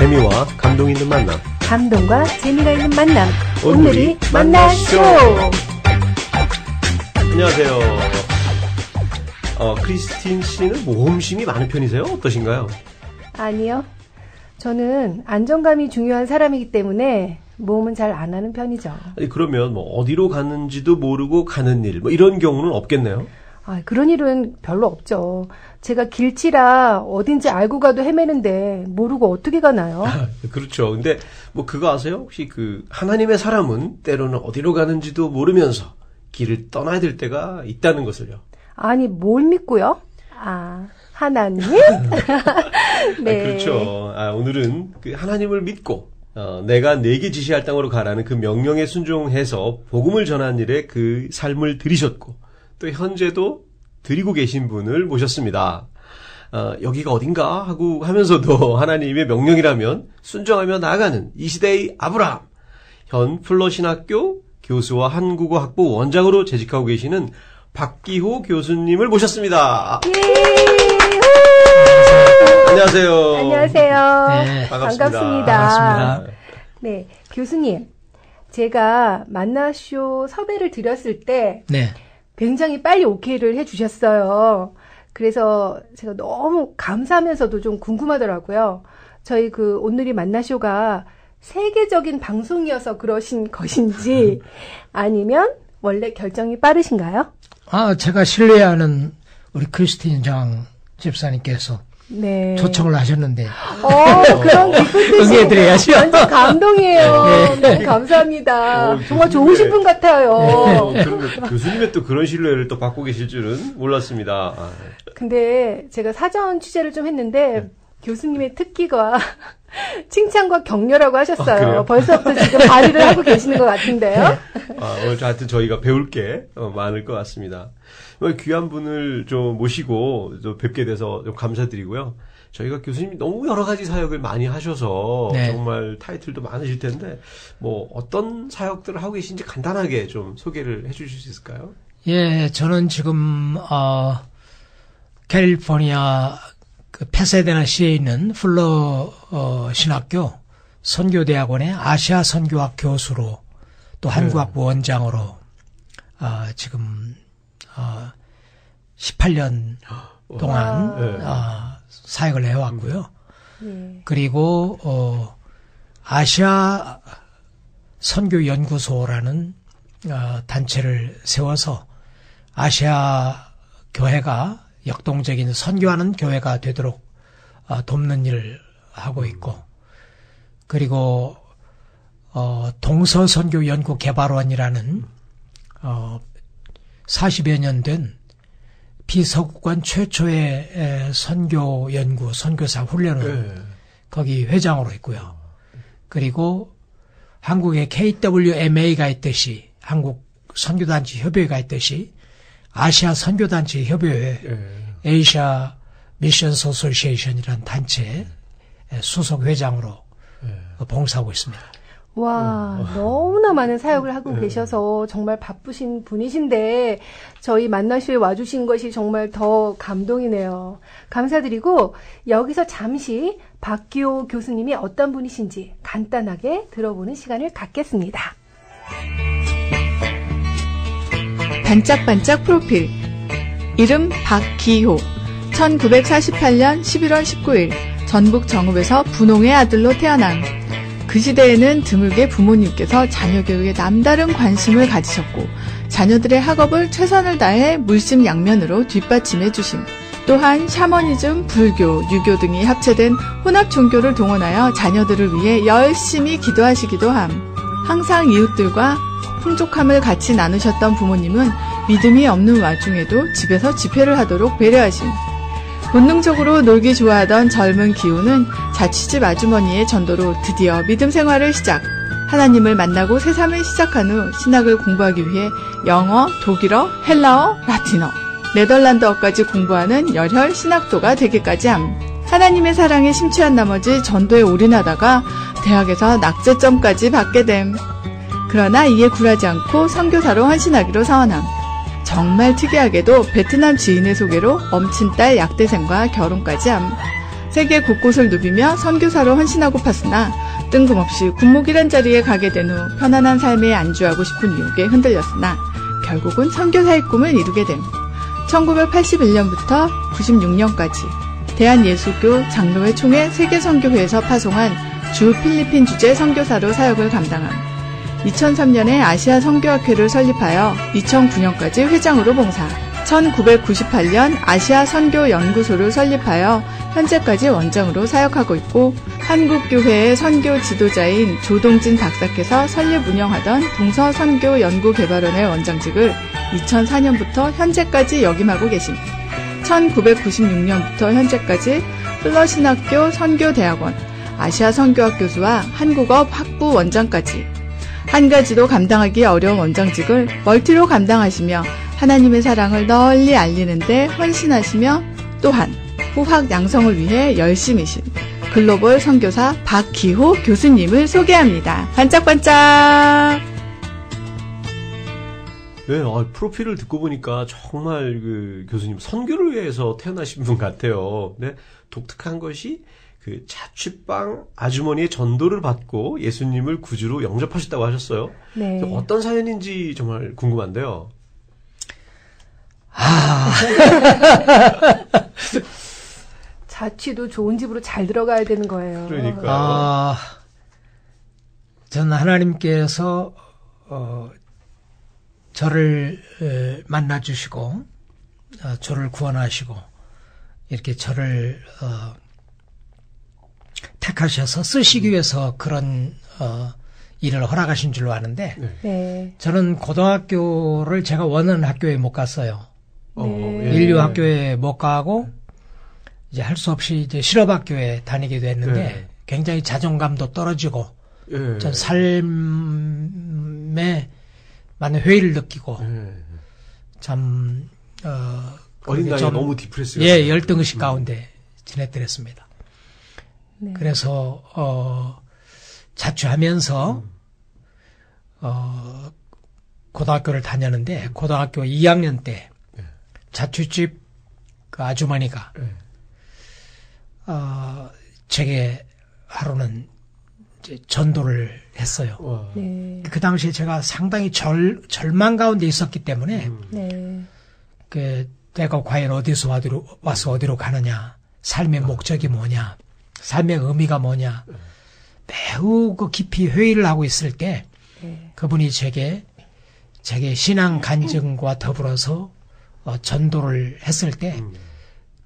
재미와 감동 있는 만남. 감동과 재미가 있는 만남. 오늘이 만나쇼. 안녕하세요. 크리스틴 씨는 모험심이 많은 편이세요? 어떠신가요? 아니요. 저는 안정감이 중요한 사람이기 때문에 모험은 잘 안 하는 편이죠. 아니, 그러면 뭐 어디로 가는지도 모르고 가는 일, 뭐 이런 경우는 없겠네요? 그런 일은 별로 없죠. 제가 길치라 어딘지 알고 가도 헤매는데 모르고 어떻게 가나요? 그렇죠. 근데 뭐 그거 아세요? 혹시 하나님의 사람은 때로는 어디로 가는지도 모르면서 길을 떠나야 될 때가 있다는 것을요. 아니, 뭘 믿고요? 하나님? 네. 그렇죠. 오늘은 하나님을 믿고 내가 내게 지시할 땅으로 가라는 그 명령에 순종해서 복음을 전하는 일에 그 삶을 들이셨고 또 현재도 드리고 계신 분을 모셨습니다. 여기가 어딘가 하면서도 하나님의 명령이라면 순종하며 나아가는 이 시대의 아브라함, 현 플러신학교 교수와 한국어 학부 원장으로 재직하고 계시는 박기호 교수님을 모셨습니다. 안녕하세요. 안녕하세요. 네. 반갑습니다. 네, 교수님. 제가 만나쇼 섭외를 드렸을 때 네. 굉장히 빨리 오케이를 해주셨어요. 그래서 제가 너무 감사하면서도 좀 궁금하더라고요. 저희 오늘이 만나쇼가 세계적인 방송이어서 그러신 것인지 아니면 원래 결정이 빠르신가요? 제가 신뢰하는 우리 크리스틴 장 집사님께서 네. 초청을 하셨는데. 그런 기쁜 뜻이 응해드려야죠. 완전 감동이에요. 너무 감사합니다. 정말 좋으신 분 같아요. 교수님의 또 그런 신뢰를 또 받고 계실 줄은 몰랐습니다. 근데 제가 사전 취재를 좀 했는데 교수님의 특기가 칭찬과 격려라고 하셨어요. 벌써부터 지금 발휘를 하고 계시는 것 같은데요. 오늘 하여튼 저희가 배울 게 많을 것 같습니다. 귀한 분을 좀 모시고 좀 뵙게 돼서 좀 감사드리고요. 저희가 교수님이 너무 여러 가지 사역을 많이 하셔서 네. 정말 타이틀도 많으실 텐데 뭐 어떤 사역들을 하고 계신지 간단하게 좀 소개를 해주실 수 있을까요? 예, 저는 지금 캘리포니아 페사데나시에 있는 플러 신학교 선교대학원의 아시아 선교학 교수로 또 한국학부 원장으로 지금 18년 동안 사역을 해왔고요. 그리고 아시아 선교연구소라는 단체를 세워서 아시아 교회가 역동적인 선교하는 교회가 되도록 돕는 일을 하고 있고, 그리고 동서선교연구개발원이라는 40여 년 된 비서구권 최초의 선교연구, 선교사 훈련을 거기 회장으로 있고요. 그리고 한국의 KWMA가 있듯이, 한국 선교단체 협의회가 있듯이 아시아 선교단체 협의회, 에이시아 미션스 어소시에이션이라는 단체 수석 회장으로 봉사하고 있습니다. 와, 너무나 많은 사역을 하고 계셔서 정말 바쁘신 분이신데 저희 만나쇼에 와주신 것이 정말 더 감동이네요. 감사드리고 여기서 잠시 박기호 교수님이 어떤 분이신지 간단하게 들어보는 시간을 갖겠습니다. 반짝반짝 프로필. 이름 박기호. 1948년 11월 19일 전북 정읍에서 분홍의 아들로 태어남. 그 시대에는 드물게 부모님께서 자녀 교육에 남다른 관심을 가지셨고 자녀들의 학업을 최선을 다해 물심양면으로 뒷받침해 주심. 또한 샤머니즘, 불교, 유교 등이 합체된 혼합 종교를 동원하여 자녀들을 위해 열심히 기도하시기도 함. 항상 이웃들과 풍족함을 같이 나누셨던 부모님은 믿음이 없는 와중에도 집에서 집회를 하도록 배려하심. 본능적으로 놀기 좋아하던 젊은 기호는 자취집 아주머니의 전도로 드디어 믿음 생활을 시작. 하나님을 만나고 새삼을 시작한 후 신학을 공부하기 위해 영어, 독일어, 헬라어, 라틴어, 네덜란드어까지 공부하는 열혈 신학도가 되기까지 함. 하나님의 사랑에 심취한 나머지 전도에 올인하다가 대학에서 낙제점까지 받게 됨. 그러나 이에 굴하지 않고 선교사로 헌신하기로 서원함. 정말 특이하게도 베트남 지인의 소개로 엄친딸 약대생과 결혼까지 함. 세계 곳곳을 누비며 선교사로 헌신하고 팠으나 뜬금없이 군목이란 자리에 가게 된 후 편안한 삶에 안주하고 싶은 유혹에 흔들렸으나 결국은 선교사의 꿈을 이루게 됨. 1981년부터 96년까지 대한예수교 장로회 총회 세계선교회에서 파송한 주 필리핀 주재 선교사로 사역을 감당함. 2003년에 아시아 선교학회를 설립하여 2009년까지 회장으로 봉사. 1998년 아시아 선교연구소를 설립하여 현재까지 원장으로 사역하고 있고 한국교회의 선교 지도자인 조동진 박사께서 설립 운영하던 동서선교연구개발원의 원장직을 2004년부터 현재까지 역임하고 계심. 1996년부터 현재까지 플러신학교 선교대학원, 아시아 선교학 교수와 한국어 학부 원장까지 한 가지도 감당하기 어려운 원장직을 멀티로 감당하시며 하나님의 사랑을 널리 알리는데 헌신하시며 또한 후학 양성을 위해 열심이신 글로벌 선교사 박기호 교수님을 소개합니다. 반짝반짝! 네, 프로필을 듣고 보니까 정말 그 교수님 선교를 위해서 태어나신 분 같아요. 네, 독특한 것이 그 자취방 아주머니의 전도를 받고 예수님을 구주로 영접하셨다고 하셨어요. 네. 어떤 사연인지 정말 궁금한데요. 자취도 좋은 집으로 잘 들어가야 되는 거예요. 그러니까요. 저는 하나님께서 저를 만나주시고 저를 구원하시고 이렇게 저를 택하셔서 쓰시기 위해서 그런 일을 허락하신 줄로 아는데 네. 저는 고등학교를 제가 원하는 학교에 못 갔어요. 네. 인류 학교에 못 가고 이제 할 수 없이 이제 실업학교에 다니게 됐는데 네. 굉장히 자존감도 떨어지고 네. 전 삶에 많은 회의를 느끼고 참 어린 나이에 너무 디프레스가 예, 열등의식 가운데 지냈더랬습니다. 네. 그래서 자취하면서 고등학교를 다녔는데 고등학교 2학년 때 자취집 그 아주머니가 제게 하루는 이제 전도를 했어요. 네. 그 당시에 제가 상당히 절망 가운데 있었기 때문에 네. 그 내가 과연 어디서 와서 어디로 가느냐, 삶의 목적이 뭐냐, 삶의 의미가 뭐냐, 매우 그 깊이 회의를 하고 있을 때 그분이 제게 신앙 간증과 더불어서 전도를 했을 때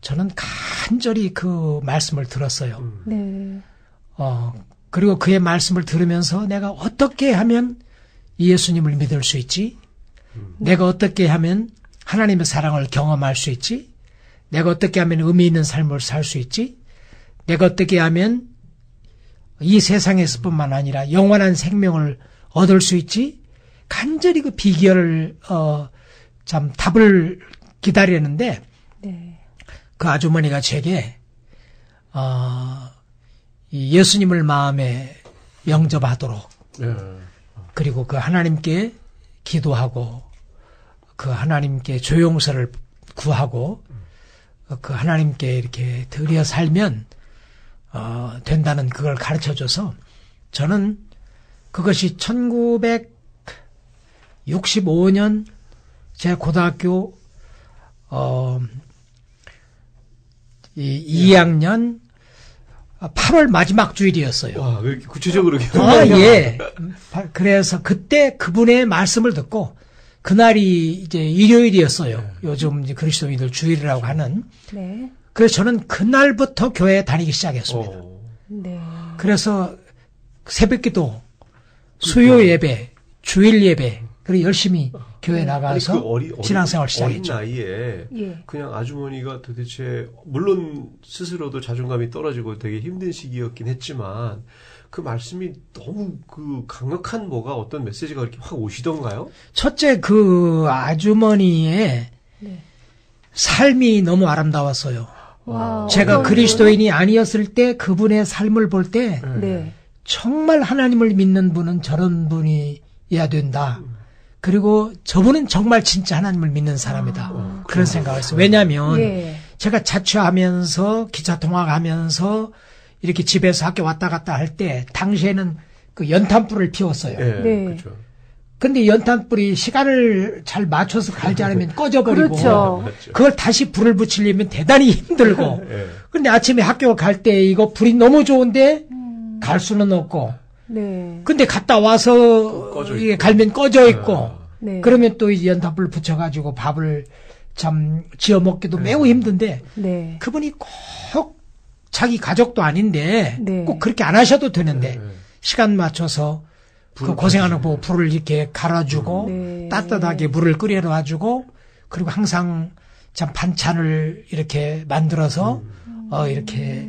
저는 간절히 그 말씀을 들었어요. 네. 그리고 그의 말씀을 들으면서 내가 어떻게 하면 이 예수님을 믿을 수 있지? 내가 어떻게 하면 하나님의 사랑을 경험할 수 있지? 내가 어떻게 하면 의미 있는 삶을 살 수 있지? 내가 어떻게 하면 이 세상에서뿐만 아니라 영원한 생명을 얻을 수 있지? 간절히 그 비결을 참 답을 기다리는데 네. 그 아주머니가 제게 이 예수님을 마음에 영접하도록 그리고 그 하나님께 기도하고 그 하나님께 조용서를 구하고 그 하나님께 이렇게 드려 살면 된다는 그걸 가르쳐줘서 저는 그것이 1965년 제 고등학교 2학년 8월 마지막 주일이었어요. 와, 왜 이렇게 구체적으로 예. 그래서 그때 그분의 말씀을 듣고 그날이 이제 일요일이었어요. 요즘 이제 그리스도인들 주일이라고 하는. 네. 그래서 저는 그날부터 교회에 다니기 시작했습니다. 네. 그래서 새벽기도, 수요 예배, 주일 예배, 그리고 열심히 교회 나가서 신앙생활 시작했죠. 어린 나이에 예. 그냥 아주머니가 도대체 물론 스스로도 자존감이 떨어지고 되게 힘든 시기였긴 했지만 그 말씀이 너무 그 강력한 뭐가 어떤 메시지가 그렇게 확 오시던가요? 첫째 그 아주머니의 네. 삶이 너무 아름다웠어요. 와, 제가 그리스도인이 아니었을 때 그분의 삶을 볼 때 네. 정말 하나님을 믿는 분은 저런 분이어야 된다. 그리고 저분은 정말 진짜 하나님을 믿는 사람이다. 그런 생각을 했어요. 왜냐하면 예. 제가 자취하면서 기차 통학하면서 이렇게 집에서 학교 왔다 갔다 할 때 당시에는 그 연탄불을 피웠어요. 네. 그렇죠. 근데 연탄불이 시간을 잘 맞춰서 갈지 않으면 꺼져버리고 그렇죠. 그걸 다시 불을 붙이려면 대단히 힘들고 예. 근데 아침에 학교 갈 때 이거 불이 너무 좋은데 갈 수는 없고 네. 근데 갔다 와서 꺼져 이게 있고. 갈면 꺼져 있고 네. 그러면 또 이제 연탄불 붙여가지고 밥을 참 지어 먹기도 매우 힘든데 네. 그분이 꼭 자기 가족도 아닌데 네. 꼭 그렇게 안 하셔도 되는데 네. 시간 맞춰서 그 고생하는 거 불을 이렇게 갈아주고 네. 따뜻하게 물을 끓여놔주고 그리고 항상 참 반찬을 이렇게 만들어서 이렇게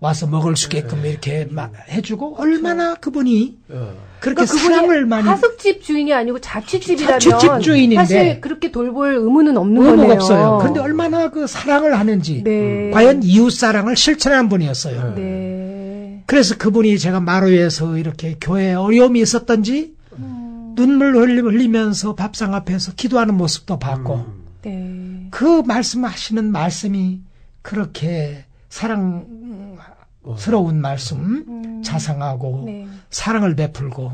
와서 먹을 수 있게끔 이렇게 막 해주고 얼마나 그분이 그렇게 그러니까 사랑을 많이 하숙집 주인이 아니고 자취집이라면 자취집 주인인데 사실 그렇게 돌볼 의무는 없는 의무가 거네요. 없어요. 그런데 얼마나 그 사랑을 하는지 네. 과연 이웃 사랑을 실천한 분이었어요. 네. 그래서 그분이 제가 마루에서 이렇게 교회에 어려움이 있었던지 눈물 흘리면서 밥상 앞에서 기도하는 모습도 봤고 네. 그 말씀하시는 말씀이 그렇게 사랑스러운 말씀, 자상하고 네. 사랑을 베풀고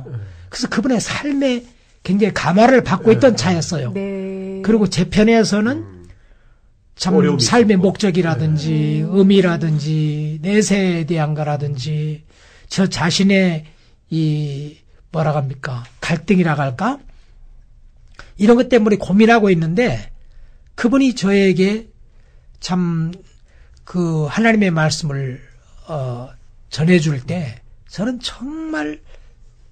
그래서 그분의 삶에 굉장히 감화를 받고 있던 차였어요. 네. 그리고 제 편에서는 참 어려움이 삶의 있었고. 목적이라든지 의미라든지 내세에 대한 거라든지 저 자신의 이 뭐라고 합니까 갈등이라고 할까 이런 것 때문에 고민하고 있는데 그분이 저에게 참 그 하나님의 말씀을 전해줄 때 저는 정말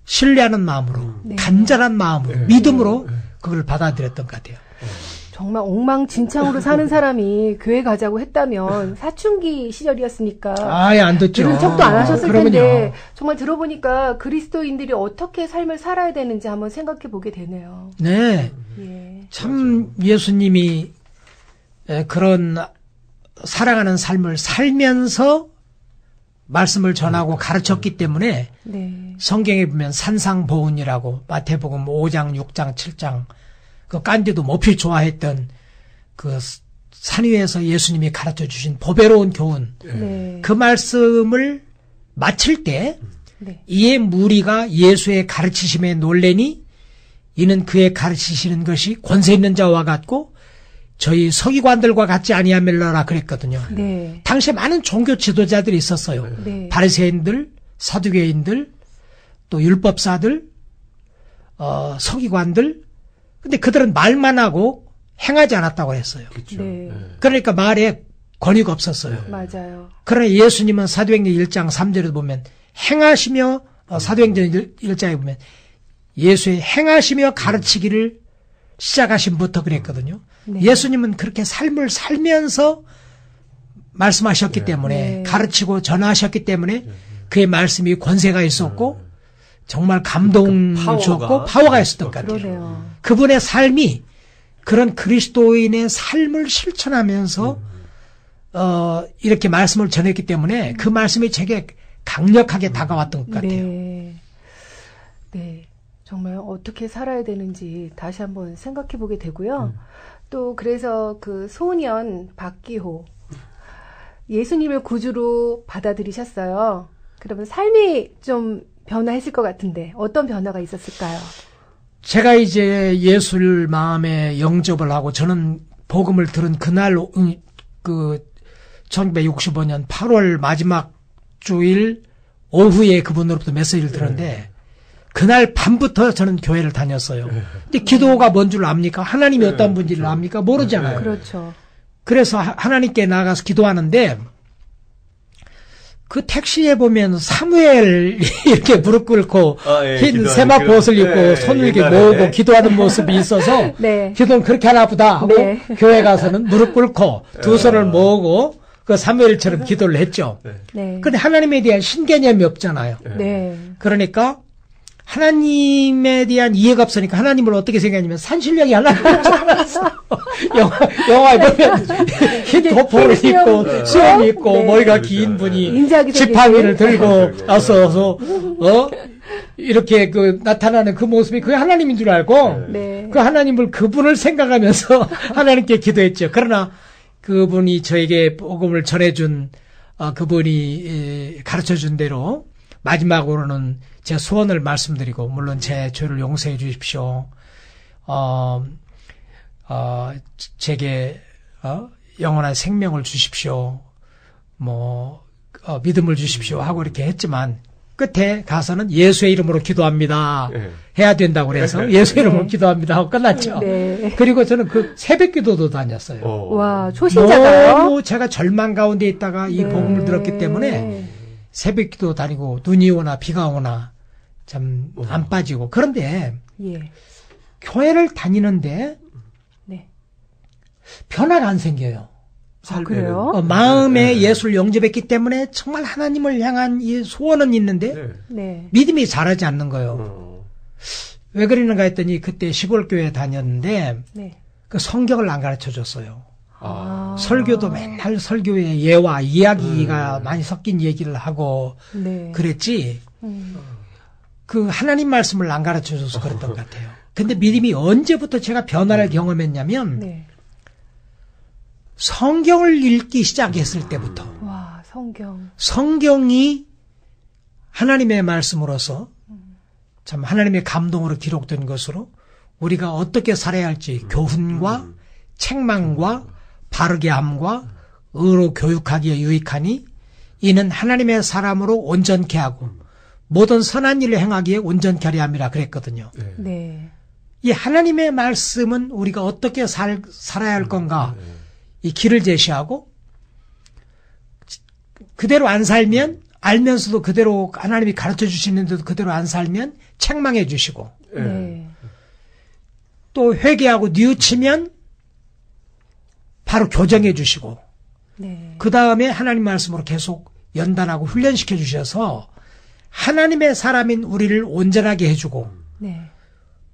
신뢰하는 마음으로 네. 간절한 마음으로 믿음으로 그걸 받아들였던 것 같아요. 정말 엉망진창으로 사는 사람이 교회 가자고 했다면 사춘기 시절이었으니까 아예 안 듣죠. 들은 척도 안 하셨을 그러면요. 텐데 정말 들어보니까 그리스도인들이 어떻게 삶을 살아야 되는지 한번 생각해 보게 되네요. 네. 예. 참 예수님이 그런 사랑하는 삶을 살면서 말씀을 전하고 가르쳤기 때문에 네. 성경에 보면 산상보훈이라고 마태복음 5장, 6장, 7장 그 깐디도 모필 좋아했던 그 산 위에서 예수님이 가르쳐 주신 보배로운 교훈 네. 그 말씀을 마칠 때 네. 이에 무리가 예수의 가르치심에 놀래니 이는 그의 가르치시는 것이 권세 있는 자와 같고 저희 서기관들과 같지 아니하멜라라 그랬거든요. 네. 당시에 많은 종교 지도자들이 있었어요. 네. 바리새인들, 사두개인들, 또 율법사들, 서기관들. 근데 그들은 말만 하고 행하지 않았다고 했어요. 그렇죠. 네. 그러니까 말에 권위가 없었어요. 맞아요. 그러나 예수님은 사도행전 1장 3절에 보면 행하시며 사도행전 1장에 보면 예수의 행하시며 가르치기를 시작하신부터 그랬거든요. 네. 예수님은 그렇게 삶을 살면서 말씀하셨기 때문에 네. 가르치고 전하셨기 때문에 그의 말씀이 권세가 있었고 정말 감동 줬고 파워가 있었던 것 같아요. 그러네요. 그분의 삶이 그런 그리스도인의 삶을 실천하면서 이렇게 말씀을 전했기 때문에 그 말씀이 제게 강력하게 다가왔던 것 같아요. 네. 네. 정말 어떻게 살아야 되는지 다시 한번 생각해 보게 되고요. 또 그래서 그 소년 박기호 예수님을 구주로 받아들이셨어요. 그러면 삶이 좀 변화했을 것 같은데 어떤 변화가 있었을까요? 제가 이제 예수를 마음에 영접을 하고 저는 복음을 들은 그날 그 1965년 8월 마지막 주일 오후에 그분으로부터 메시지를 들었는데 그날 밤부터 저는 교회를 다녔어요. 근데 기도가 뭔 줄 압니까? 하나님이 어떤 분인지를 압니까? 모르잖아요. 그렇죠. 그래서 하나님께 나가서 기도하는데 그 택시에 보면 사무엘 이렇게 무릎 꿇고 흰 기도하는 세마포 옷을 입고 손을 이렇게 모으고 기도하는 모습이 있어서 네. 기도는 그렇게 하나 보다 하고 네. 교회 가서는 무릎 꿇고 두 손을 모으고 그 사무엘처럼 기도를 했죠. 네. 그런데 하나님에 대한 신개념이 없잖아요. 네. 그러니까 하나님에 대한 이해가 없으니까 하나님을 어떻게 생각하냐면 산신령이 하나님인 줄 알았어. 영화에 보면 흰 도포를 입고 수염이 있고 네. 머리가 긴 분이 인자하게 지팡이를 들고 와서 이렇게 그 나타나는 그 모습이 그게 하나님인 줄 알고 네. 그 하나님을 그분을 생각하면서 하나님께 기도했죠. 그러나 그분이 저에게 복음을 전해준 그분이 가르쳐준 대로 마지막으로는 제 소원을 말씀드리고 물론 제 죄를 용서해 주십시오. 제게 영원한 생명을 주십시오. 믿음을 주십시오 하고 이렇게 했지만 끝에 가서는 예수의 이름으로 기도합니다. 네. 해야 된다고 그래서 예수의 이름으로 기도합니다 하고 끝났죠. 네. 그리고 저는 그 새벽 기도도 다녔어요. 와, 초신자가요? 너무 제가 절망 가운데 있다가 이 네. 복음을 들었기 때문에 새벽 기도 다니고 눈이 오나 비가 오나 참 안 빠지고 그런데 예. 교회를 다니는데 네. 변화가 안 생겨요. 그래요? 마음에 예수를 영접했기 때문에 정말 하나님을 향한 이 소원은 있는데 네. 네. 믿음이 자라지 않는 거예요. 왜 그러는가 했더니 그때 시골 교회 다녔는데 네. 그 성경을 안 가르쳐 줬어요. 아. 설교도 맨날 설교에 예와 이야기가 많이 섞인 얘기를 하고 네. 그랬지. 그 하나님 말씀을 안 가르쳐 줘서 그랬던 것 같아요. 근데 믿음이 언제부터 제가 변화를 경험했냐면 네. 성경을 읽기 시작했을 때부터 와, 성경. 성경이 하나님의 말씀으로서 참 하나님의 감동으로 기록된 것으로 우리가 어떻게 살아야 할지 교훈과 책망과 바르게 함과 의로 교육하기에 유익하니 이는 하나님의 사람으로 온전케 하고 모든 선한 일을 행하기에 온전케 하려 함이라 그랬거든요. 네. 이 하나님의 말씀은 우리가 어떻게 살아야 할 건가 이 길을 제시하고 그대로 안 살면 알면서도 그대로 하나님이 가르쳐 주시는데도 그대로 안 살면 책망해 주시고 네. 또 회개하고 뉘우치면 바로 교정해 주시고 네. 그 다음에 하나님 말씀으로 계속 연단하고 훈련시켜 주셔서 하나님의 사람인 우리를 온전하게 해주고 네.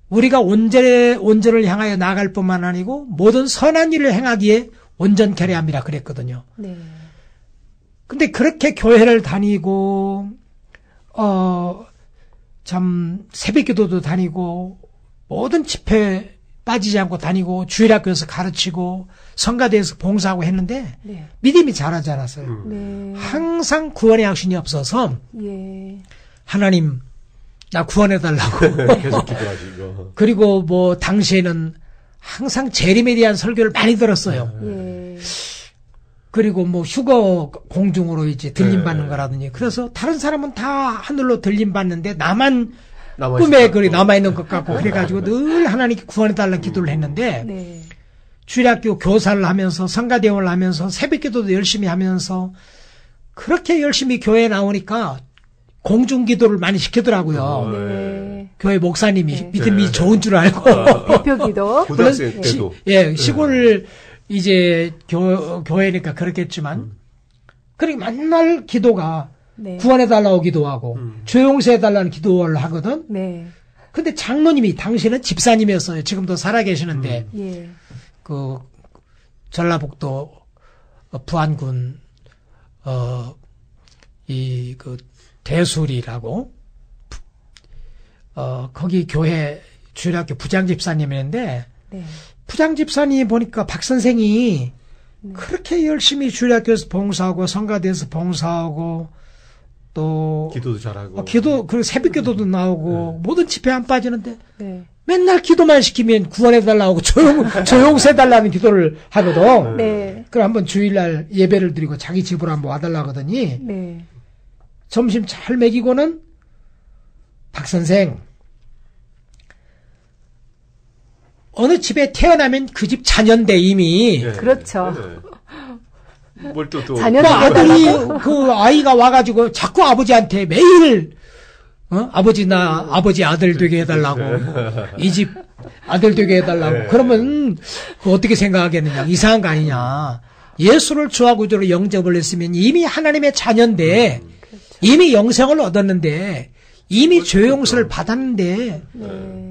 우리가 온전을 향하여 나아갈 뿐만 아니고 모든 선한 일을 행하기에 온전케 하려 함이라 그랬거든요. 네. 근데 그렇게 교회를 다니고 참 새벽기도도 다니고 모든 집회 빠지지 않고 다니고 주일학교에서 가르치고 성가대에서 봉사하고 했는데 네. 믿음이 자라지 않았어요. 네. 항상 구원의 확신이 없어서 예. 하나님 나 구원해달라고 계속 기도하시고. 그리고 뭐 당시에는 항상 재림에 대한 설교를 많이 들었어요. 예. 그리고 뭐 휴거 공중으로 이제 들림받는 네. 거라든지 그래서 다른 사람은 다 하늘로 들림받는데 나만 남아있을 꿈에 것 그리 같고. 남아있는 것 같고 그래가지고 늘 하나님께 구원해달라는 기도를 했는데 네. 주일학교 교사를 하면서 성가대원을 하면서 새벽기도도 열심히 하면서 그렇게 열심히 교회에 나오니까 공중기도를 많이 시키더라고요. 네. 교회 목사님이 네. 믿음이 네. 좋은 줄 알고 대표기도. 고등학생 때도. 시골 이제 교회니까 그렇겠지만 그러니까 맨날 기도가 네. 구원해달라고 기도하고 조용세해달라는 기도를 하거든. 네. 근데 장로님이 당시에는 집사님이었어요. 지금도 살아계시는데 예. 그 전라북도 부안군 이 그 대술이라고 거기 교회 주일학교 부장 집사님이었는데 네. 부장 집사님 보니까 박 선생이 그렇게 열심히 주일학교에서 봉사하고 성가대에서 봉사하고 또 기도도 잘하고. 그리고 새벽기도도 나오고 모든 집회 안 빠지는데 네. 맨날 기도만 시키면 구원해달라고 조용세달라는 기도를 하거든. 네. 그럼 한번 주일날 예배를 드리고 자기 집으로 한번 와달라 하거든요. 네. 점심 잘 먹이고는 박 선생 어느 집에 태어나면 그 집 자녀인데 이미 네. 그렇죠. 네. 뭘 또. 자녀- 그 아들이 그 아이가 와가지고 자꾸 아버지한테 매일 아버지 아들 되게 해달라고 이 집 아들 되게 해달라고 네. 그러면 그 어떻게 생각하겠느냐 이상한 거 아니냐 예수를 주하구주로 영접을 했으면 이미 하나님의 자녀인데 이미 영생을 얻었는데 이미 조용서를 받았는데 네.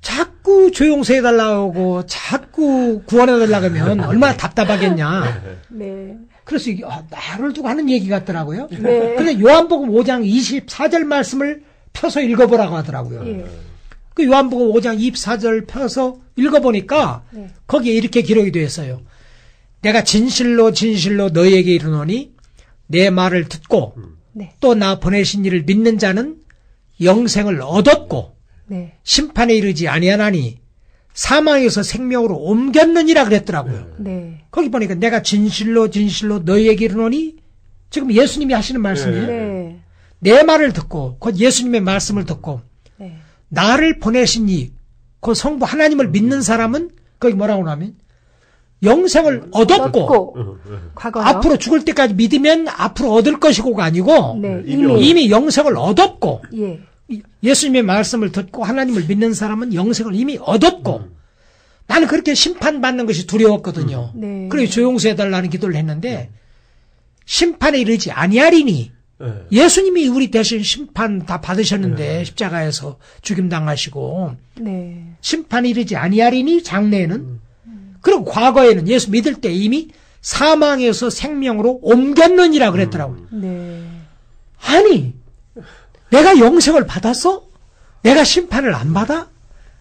자꾸 조용서 해달라고 자꾸 구원해달라고 하면 얼마나 답답하겠냐 네. 그래서 이게 나를 두고 하는 얘기 같더라고요. 네. 근데 요한복음 5장 24절 말씀을 펴서 읽어보라고 하더라고요. 예. 그 요한복음 5장 24절 펴서 읽어보니까 네. 거기에 이렇게 기록이 되어 있어요. 내가 진실로 진실로 너희에게 이르노니 내 말을 듣고 네. 또 나 보내신 이를 믿는 자는 영생을 얻었고 네. 심판에 이르지 아니하나니 사망에서 생명으로 옮겼느니라 그랬더라고요. 네. 거기 보니까 내가 진실로 진실로 너희에게 이르노니 지금 예수님이 하시는 말씀이에요. 네. 내 말을 듣고 곧 예수님의 말씀을 듣고 네. 나를 보내신 이 그 성부 하나님을 믿는 사람은 거기 뭐라고 하면 영생을 얻었고 과거요. 앞으로 죽을 때까지 믿으면 앞으로 얻을 것이고가 아니고 네. 이미 영생을 얻었고 예. 예수님의 말씀을 듣고 하나님을 믿는 사람은 영생을 이미 얻었고 나는 그렇게 심판받는 것이 두려웠거든요. 네. 그래서 조용수해달라는 기도를 했는데 심판에 이르지 아니하리니 네. 예수님이 우리 대신 심판 다 받으셨는데 십자가에서 죽임당하시고 네. 심판에 이르지 아니하리니 장래에는 그리고 과거에는 예수 믿을 때 이미 사망에서 생명으로 옮겼느니라 그랬더라고요. 네. 아니 내가 영생을 받았어? 내가 심판을 안 받아?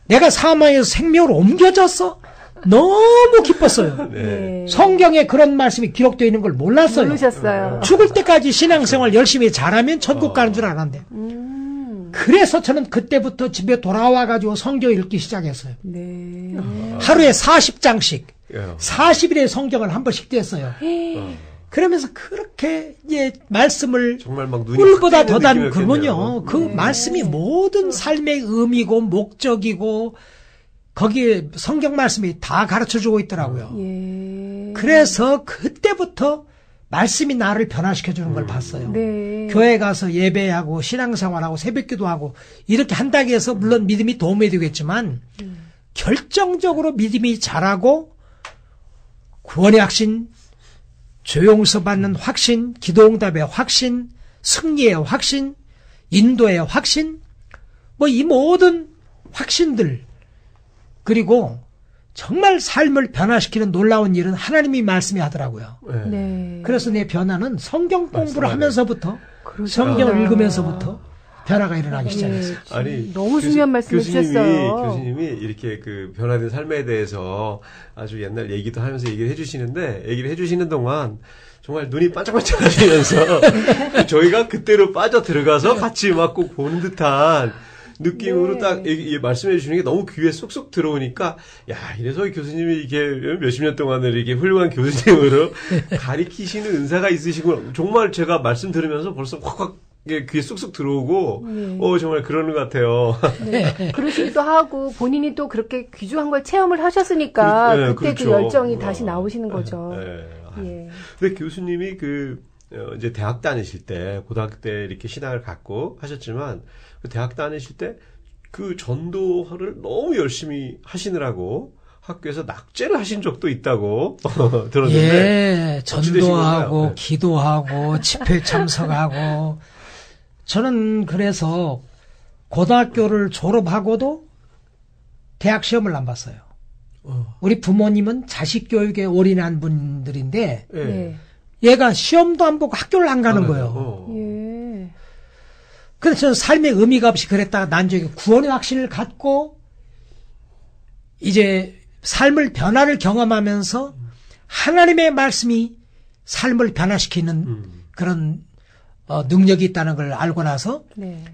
내가 사망에서 생명으로 옮겨졌어? 너무 기뻤어요. 네. 성경에 그런 말씀이 기록되어 있는 걸 몰랐어요. 모르셨어요. 죽을 때까지 신앙생활 열심히 잘하면 천국 가는 줄 알았는데. 그래서 저는 그때부터 집에 돌아와가지고 성경 읽기 시작했어요. 네. 하루에 40장씩, 예. 40일의 성경을 한 번씩 뗐어요. 그러면서 그렇게 이제 말씀을 정말 막 눈이 꿀보다 확 더 뜨이는 단 그분요. 느낌이었겠네요. 그 말씀이 모든 삶의 의미고 목적이고 거기에 성경 말씀이 다 가르쳐주고 있더라고요. 예. 그래서 그때부터 말씀이 나를 변화시켜주는 걸 봤어요. 네. 교회 가서 예배하고 신앙생활하고 새벽기도하고 이렇게 한다고 해서 물론 믿음이 도움이 되겠지만 결정적으로 믿음이 자라고 구원의 확신, 죄용서 받는 확신, 기도응답의 확신, 승리의 확신, 인도의 확신, 뭐 이 모든 확신들 그리고 정말 삶을 변화시키는 놀라운 일은 하나님이 말씀이 하더라고요. 네. 네. 그래서 내 변화는 성경 공부를 말씀하네. 하면서부터 그러시구나. 성경을 읽으면서부터 변화가 일어나기 시작했어요. 네. 아니 너무 중요한 말씀을 주셨어요. 교수님이 이렇게 그 변화된 삶에 대해서 아주 옛날 얘기도 하면서 얘기를 해주시는 동안 정말 눈이 반짝반짝 하시면서 저희가 그때로 빠져 들어가서 같이 막 꼭 보는 듯한 느낌으로 네. 딱 말씀해 주시는 게 너무 귀에 쏙쏙 들어오니까 야 이래서 이 교수님이 이게 몇십 년 동안을 이렇게 훌륭한 교수님으로 가리키시는 은사가 있으시고 정말 제가 말씀 들으면서 벌써 확확 귀에 쏙쏙 들어오고 정말 그러는 것 같아요. 네. 그러시기도 하고 본인이 또 그렇게 귀중한 걸 체험을 하셨으니까 네, 그때 그 그렇죠. 열정이 다시 나오시는 거죠. 네. 예. 근데 교수님이 이제 대학 다니실 때, 고등학교 때 이렇게 신앙을 갖고 하셨지만, 그 대학 다니실 때 그 전도를 너무 열심히 하시느라고 학교에서 낙제를 하신 적도 있다고 들었는데. 예, 전도하고 네. 기도하고 집회 참석하고 저는 그래서 고등학교를 졸업하고도 대학 시험을 안 봤어요. 우리 부모님은 자식 교육에 올인한 분들인데 예. 네. 얘가 시험도 안 보고 학교를 안 가는 거예요. 예. 그래서 저는 삶의 의미가 없이 그랬다가 나중에 구원의 확신을 갖고 이제 삶을 변화를 경험하면서 하나님의 말씀이 삶을 변화시키는 그런 능력이 있다는 걸 알고 나서 네.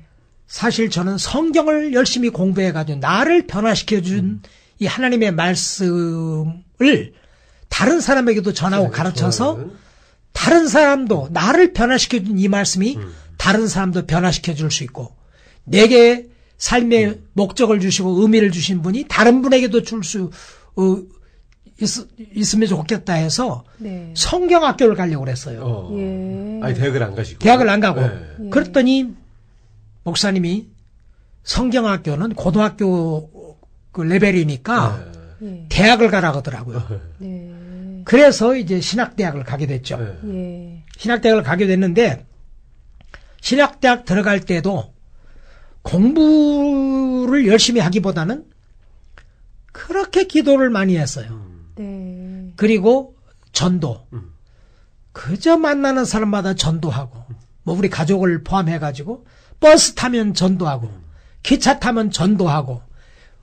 사실 저는 성경을 열심히 공부해가지고 나를 변화시켜준 이 하나님의 말씀을 다른 사람에게도 전하고 가르쳐서 다른 사람도 나를 변화시켜준 이 말씀이 다른 사람도 변화시켜줄 수 있고 내게 삶의 목적을 주시고 의미를 주신 분이 다른 분에게도 줄 수 있으면 좋겠다 해서 네. 성경학교를 가려고 그랬어요. 예. 아니 대학을 안 가시고. 대학을 안 가고. 네. 그랬더니 목사님이 성경학교는 고등학교 그 레벨이니까 예. 대학을 가라고 하더라고요. 네. 그래서 이제 신학대학을 가게 됐죠. 네. 예. 신학대학을 가게 됐는데 신학대학 들어갈 때도 공부를 열심히 하기보다는 그렇게 기도를 많이 했어요. 네. 그리고 전도. 그저 만나는 사람마다 전도하고 뭐 우리 가족을 포함해가지고 버스 타면 전도하고 기차 타면 전도하고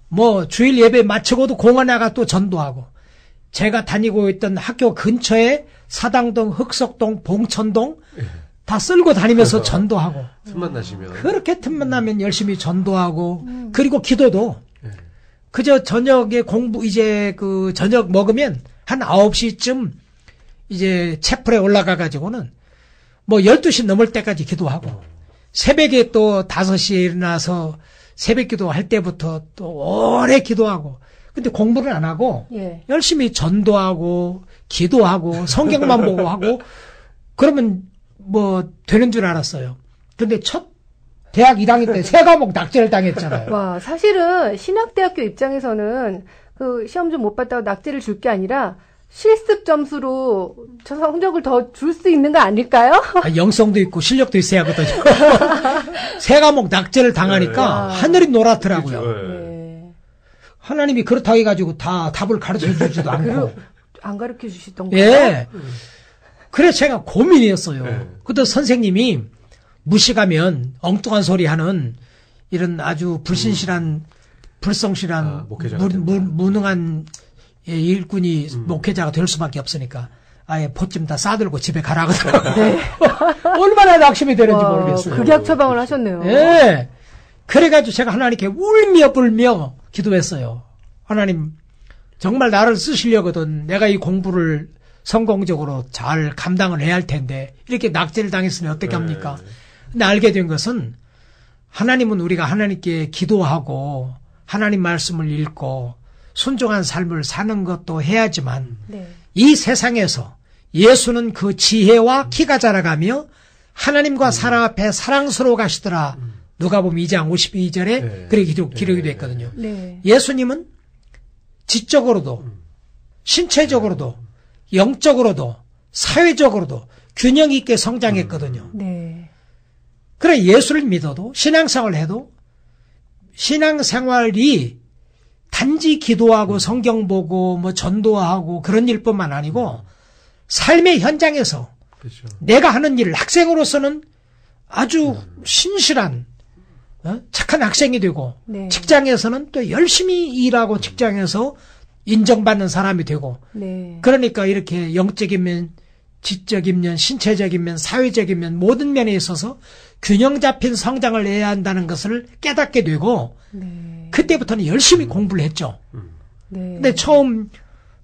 뭐 주일 예배 마치고도 공원에 나가 또 전도하고 제가 다니고 있던 학교 근처에 사당동, 흑석동, 봉천동 다 쓸고 다니면서 전도하고. 틈만 나시면. 그렇게 틈만 나면 열심히 전도하고, 그리고 기도도. 그저 저녁에 이제 그 저녁 먹으면 한 9시쯤 이제 채플에 올라가가지고는 뭐 12시 넘을 때까지 기도하고, 새벽에 또 5시에 일어나서 새벽 기도할 때부터 또 오래 기도하고, 근데 공부를 안 하고, 예. 열심히 전도하고, 기도하고, 성경만 보고 하고, 그러면 뭐 되는 줄 알았어요. 근데 첫 대학 1학년 때 3과목 낙제를 당했잖아요. 와, 사실은 신학대학교 입장에서는 그 시험 좀 못 봤다고 낙제를 줄 게 아니라 실습 점수로 저 성적을 더 줄 수 있는 거 아닐까요? 영성도 있고 실력도 있어야 하거든요. 3과목 낙제를 당하니까 하늘이 노랗더라고요. 네. 하나님이 그렇다고 해가지고 다 답을 가르쳐 주지도 않고. 안 가르쳐 주시던가요? 예. 그래서 제가 고민이었어요. 그때 선생님이 무식하면 엉뚱한 소리 하는 이런 아주 불신실한, 불성실한, 무능한 일꾼이 목회자가 될 수밖에 없으니까 아예 보찜 다 싸들고 집에 가라 그러더라고요. 네. 얼마나 낙심이 되는지 모르겠어요. 극약 처방을 하셨네요. 예. 그래가지고 제가 하나님께 울며 불며 기도했어요. 하나님, 정말 나를 쓰시려거든. 내가 이 공부를 성공적으로 잘 감당을 해야 할 텐데 이렇게 낙제를 당했으면 어떻게 합니까? 근데 알게 된 것은 하나님은 우리가 하나님께 기도하고 하나님 말씀을 읽고 순종한 삶을 사는 것도 해야지만 이 세상에서 예수는 그 지혜와 키가 자라가며 하나님과 사람 앞에 사랑스러워 가시더라. 누가복음 2장 52절에 그렇게 기록이 됐거든요. 예수님은 지적으로도 신체적으로도 영적으로도 사회적으로도 균형 있게 성장했거든요. 그래 예수를 믿어도 신앙생활을 해도 신앙생활이 단지 기도하고 성경 보고 뭐 전도하고 그런 일뿐만 아니고 삶의 현장에서 그렇죠. 내가 하는 일을 학생으로서는 아주 신실한 착한 학생이 되고 직장에서는 또 열심히 일하고 직장에서 인정받는 사람이 되고 그러니까 이렇게 영적인 면 지적인 면 신체적인 면 사회적인 면 모든 면에 있어서 균형 잡힌 성장을 해야 한다는 것을 깨닫게 되고 그때부터는 열심히 공부를 했죠. 근데 처음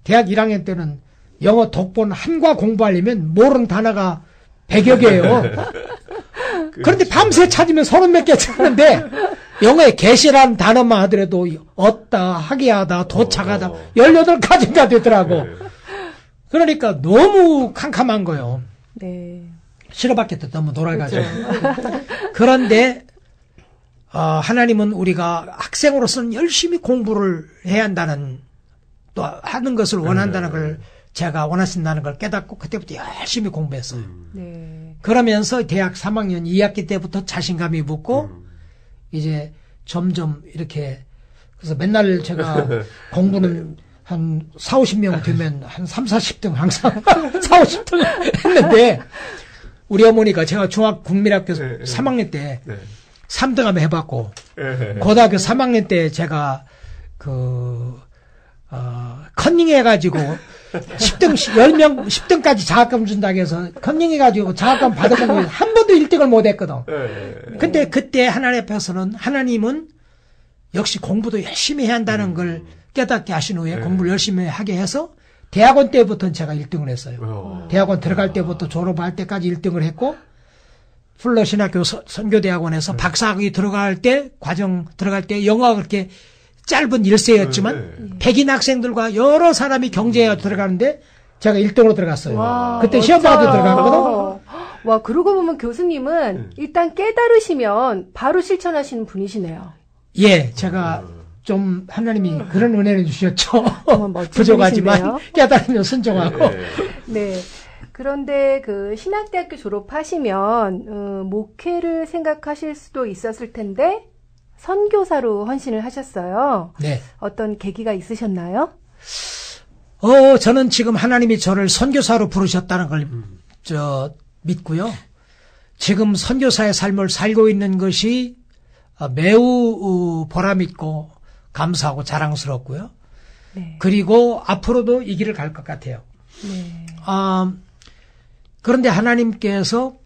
대학 1학년 때는 영어 독본 한과 공부하려면 모르는 단어가 100여 개예요. 그런데 밤새 찾으면 30몇 개 찾는데 영어에 get이라는 단어만 하더라도 얻다, 하게하다, 도착하다 18가지가 되더라고. 그러니까 너무 캄캄한 거예요. 싫어봤겠다. 너무 놀아가지고. 그런데 하나님은 우리가 학생으로서는 열심히 공부를 해야 한다는 또 하는 것을 원한다는 걸 제가 원하신다는 걸 깨닫고 그때부터 열심히 공부했어요. 그러면서 대학 3학년 2학기 때부터 자신감이 붙고 이제 점점 이렇게 그래서 맨날 제가 공부는 한 4, 50명 되면 한 3, 40등 항상 4, 50등 했는데 우리 어머니가 제가 국민학교 3학년 때 3등 한번 해봤고 고등학교 3학년 때 제가 컨닝 해가지고 10등, 10명, 10등까지 장학금 준다고 해서 컨닝 해가지고 장학금 받아본 한 번도 1등을 못 했거든. 근데 그때 하나님 앞에서는 하나님은 역시 공부도 열심히 해야 한다는 걸 깨닫게 하신 후에 공부를 열심히 하게 해서 대학원 때부터는 제가 1등을 했어요. 대학원 들어갈 때부터 졸업할 때까지 1등을 했고 플러신학교 선교대학원에서 박사학위 들어갈 때 과정 들어갈 때 영어가 그렇게 짧은 일세였지만 백인 학생들과 여러 사람이 경쟁해 들어가는데 제가 1등으로 들어갔어요. 와, 그때 시험 봐도 들어갔거든. 와, 그러고 보면 교수님은 일단 깨달으시면 바로 실천하시는 분이시네요. 예, 제가 좀 하나님이 그런 은혜를 주셨죠. 멋진 부족하지만 분이시네요. 깨달으면 순종하고. 네. 그런데 그 신학대학교 졸업하시면 목회를 생각하실 수도 있었을 텐데 선교사로 헌신을 하셨어요. 네. 어떤 계기가 있으셨나요? 저는 지금 하나님이 저를 선교사로 부르셨다는 걸 믿고요. 지금 선교사의 삶을 살고 있는 것이 매우 보람있고 감사하고 자랑스럽고요. 네. 그리고 앞으로도 이 길을 갈 것 같아요. 네. 그런데 하나님께서